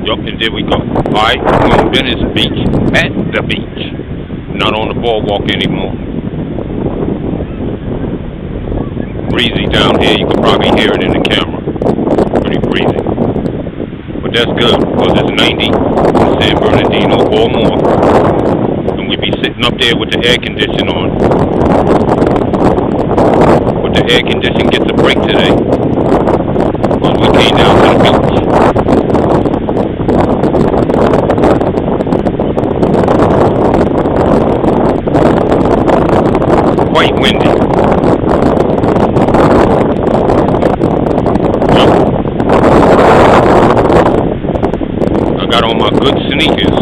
Yup, and there we go. Alright, we're on Venice Beach, at the beach. Not on the boardwalk anymore. Breezy down here, you can probably hear it in the camera. Pretty breezy. But that's good, because it's 90 in San Bernardino or more. And we be sitting up there with the air conditioning on. But the air conditioning gets a break today. Because we came down to the beach. Quite windy. I got on my good sneakers.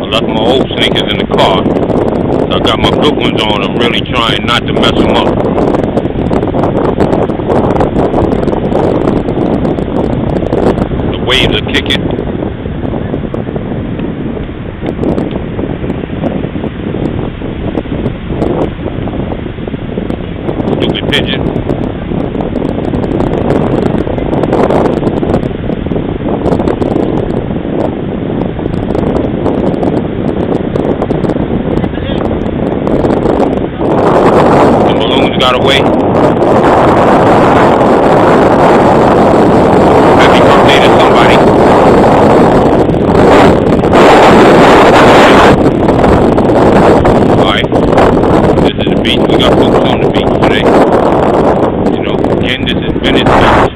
I left my old sneakers in the car. So I got my good ones on. I'm really trying not to mess them up. The waves are kicking. Stupid pigeon. Got away. Happy birthday to somebody. Alright. This is the beach. We got folks on the beach today. You know, again, this is Venice Beach.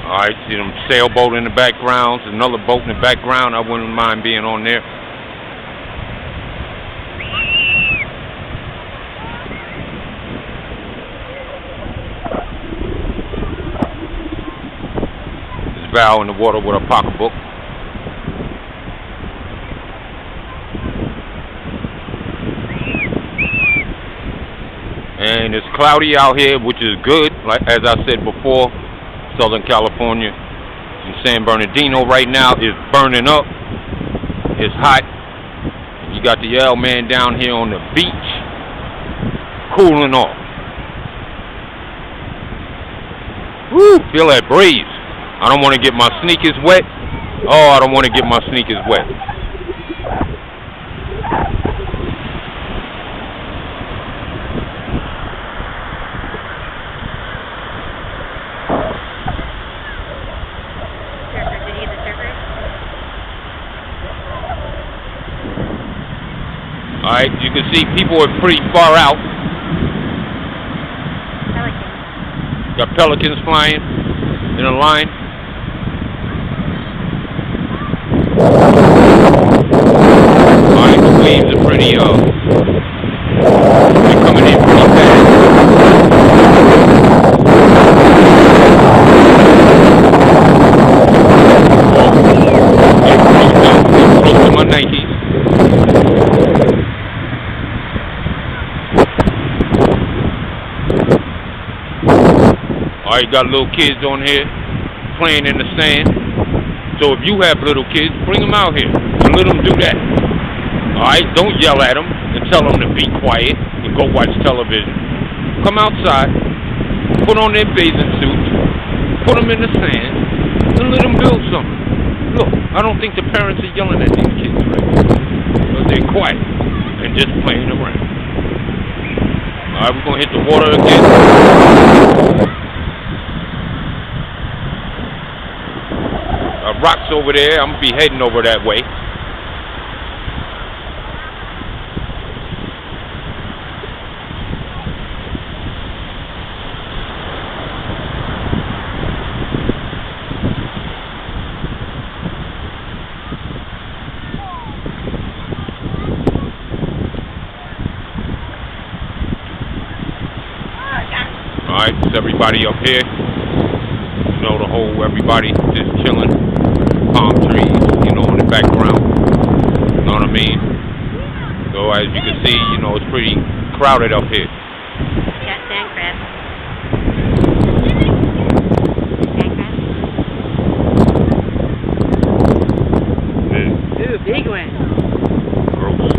Alright, see them sailboat in the background, another boat in the background. I wouldn't mind being on there. There's Val in the water with a pocketbook. And it's cloudy out here, which is good, like as I said before. Southern California and San Bernardino right now is burning up. It's hot. You got the LMan down here on the beach, cooling off. Woo! Feel that breeze. I don't want to get my sneakers wet. Oh, I don't want to get my sneakers wet. Alright, you can see people are pretty far out. Pelicans. Got pelicans flying in a line. Alright, the waves are pretty, they're coming in pretty fast. They're close to my Nikes. Alright, got little kids on here playing in the sand. So if you have little kids, bring them out here and let them do that. Alright, don't yell at them and tell them to be quiet and go watch television. Come outside, put on their bathing suits, put them in the sand, and let them build something. Look, I don't think the parents are yelling at these kids right now, because they're quiet and just playing around. Alright, we're going to hit the water again. Rocks over there. I'm going to be heading over that way. Alright, it's everybody up here. You know, the whole everybody just chilling. Palm trees, you know, in the background. You know what I mean? So as you can see, you know, it's pretty crowded up here. Got sand crabs. Ooh, big one. Gross.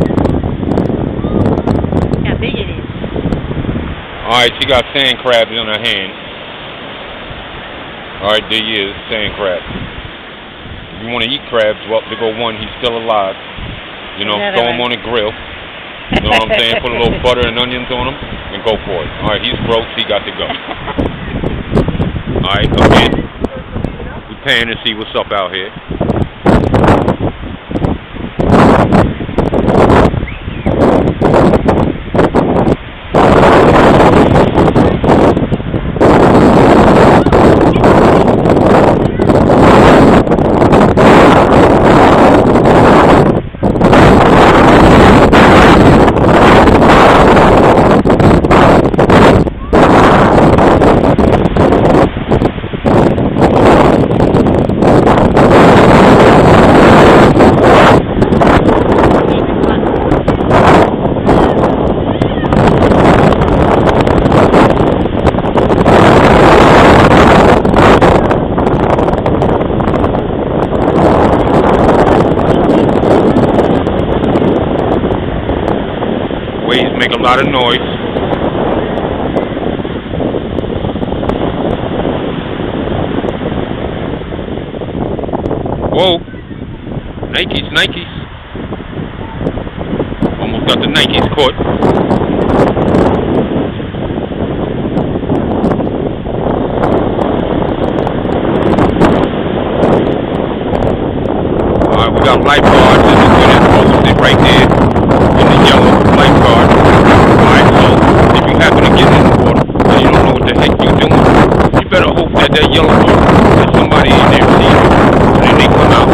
How big it is. Alright, she got sand crabs in her hand. Alright, there he is, sand crab. If you want to eat crabs, well, there go one, he's still alive. You know, throw him on the grill. You know what I'm saying? Put a little butter and onions on him and go for it. Alright, he's gross, he got to go. Alright, again, we pan and see what's up out here. Waves make a lot of noise. Whoa. Nikes, Nikes. Almost got the Nikes caught. Alright, we got lifeguards in the posted right there. In the yellow lifeguard. Alright, so if you happen to get in the water and you don't know what the heck you're doing, you better hope that that yellow boat, there's somebody in there seeing you. And then they come out.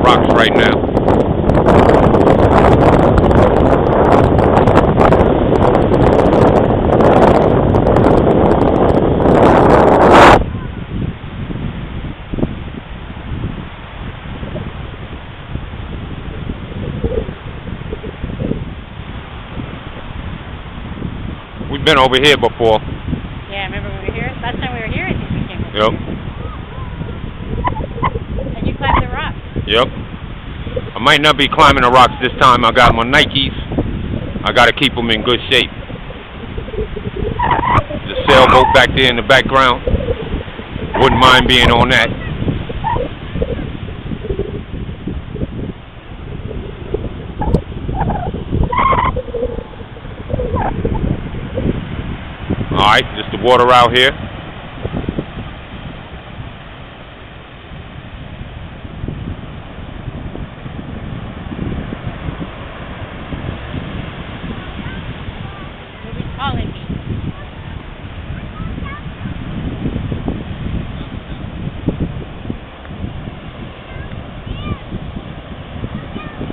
Rocks right now. We've been over here before. Yeah, remember we were here? Last time we were here, I think we came over. Yep. And you climbed the rock. Yep. I might not be climbing the rocks this time. I got my Nikes. I got to keep them in good shape. The sailboat back there in the background. Wouldn't mind being on that. Alright, just the water out here.